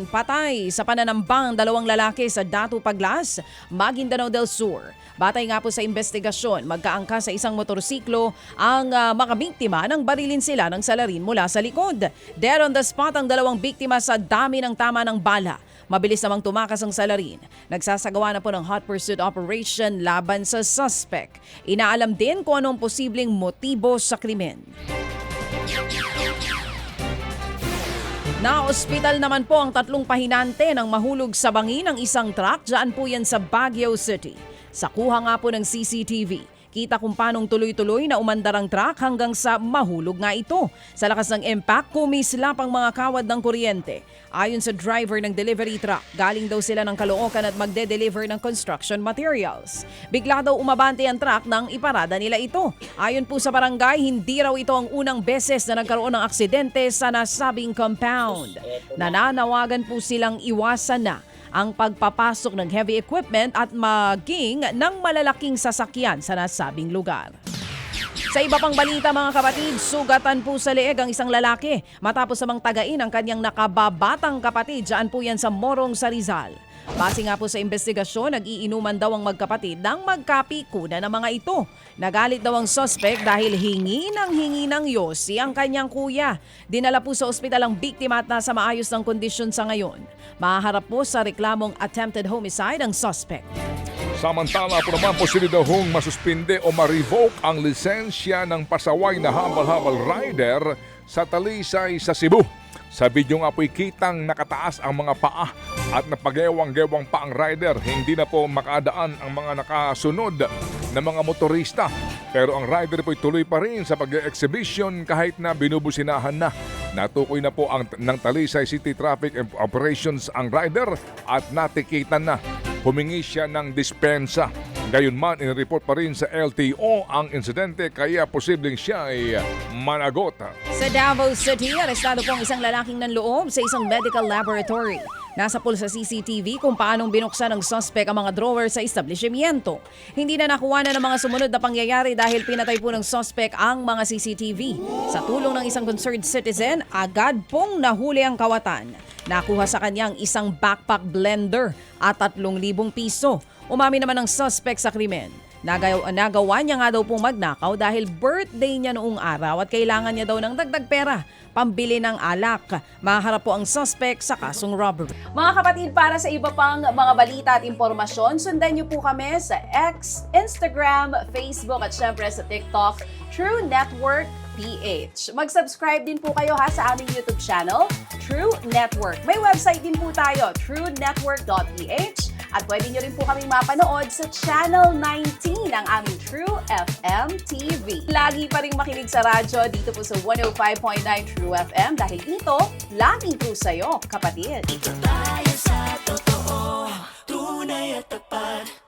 patay sa pananambang dalawang lalaki sa Datu Paglas, Maguindanao del Sur. Batay nga po sa investigasyon, magkaangka sa isang motorsiklo ang makabiktima nang barilin sila ng salarin mula sa likod. Dead on the spot ang dalawang biktima sa dami ng tama ng bala. Mabilis namang tumakas ang salarin. Nagsasagawa na po ng hot pursuit operation laban sa suspect. Inaalam din kung anong posibleng motibo sa krimen. Na-ospital naman po ang tatlong pahinante nang mahulog sa bangin ng isang truck dyan po yan sa Baguio City. Sa kuha nga po ng CCTV, kita kung paanong tuloy-tuloy na umandar ang truck hanggang sa mahulog nga ito. Sa lakas ng impact, kumislap ang mga kawad ng kuryente. Ayon sa driver ng delivery truck, galing daw sila ng Caloocan at magde-deliver ng construction materials. Bigla daw umabante ang truck nang iparada nila ito. Ayon po sa barangay, hindi raw ito ang unang beses na nagkaroon ng aksidente sa nasabing compound. Nananawagan po silang iwasan na ang pagpapasok ng heavy equipment at maging ng malalaking sasakyan sa nasabing lugar. Sa iba pang balita mga kapatid, sugatan po sa leeg ang isang lalaki matapos namang tagain ang kanyang nakababatang kapatid dyan po yan sa Morong sa Rizal. Base nga po sa investigasyon, nag-iinuman daw ang magkapatid nang magkapikunan ng mga ito. Nagalit daw ang suspect dahil hingi ng yosi ang kanyang kuya. Dinala po sa ospital ang biktima at nasa maayos ng kondisyon sa ngayon. Mahaharap po sa reklamong attempted homicide ang suspect. Samantala po naman posible daw hong masuspinde o ma-revoke ang lisensya ng pasaway na habal-habal rider sa Talisay sa Cebu. Sa video nga po'y kitang nakataas ang mga paa at napagewang-gewang pa ang rider. Hindi na po makadaan ang mga nakasunod na mga motorista. Pero ang rider po'y tuloy pa rin sa pag-exhibition kahit na binubusinahan na. Natukoy na po ng Talisay City Traffic Operations ang rider at natikitan na. Humingi siya ng dispensa. Gayunman, inireport pa rin sa LTO ang insidente kaya posibleng siya ay managot. Sa Davao City, arestado po ang isang lalaking nanloob sa isang medical laboratory. Nasa pool sa CCTV kung paanong binuksan ng suspect ang mga drawer sa establishmento. Hindi na nakuha na ng mga sumunod na pangyayari dahil pinatay po ng suspect ang mga CCTV. Sa tulong ng isang concerned citizen, agad pong nahuli ang kawatan. Nakuha sa kanyang isang backpack blender at 3,000 piso. Umami naman ang suspect sa krimen. Nagawa niya nga daw pong magnakaw dahil birthday niya noong araw at kailangan niya daw ng dagdag pera, pambili ng alak. Maharap po ang suspect sa kasong robbery. Mga kapatid, para sa iba pang mga balita at impormasyon, sundan niyo po kami sa X, Instagram, Facebook at syempre sa TikTok, True Network PH. Mag-subscribe din po kayo sa aming YouTube channel, True Network. May website din po tayo, truenetwork.ph. At pwede nyo rin po kaming mapanood sa Channel 19 ng aming True FM TV. Lagi pa rin makinig sa radyo dito po sa 105.9 True FM dahil dito, laging true sa'yo, kapatid. Dito tayo sa totoo, tunay at tapat.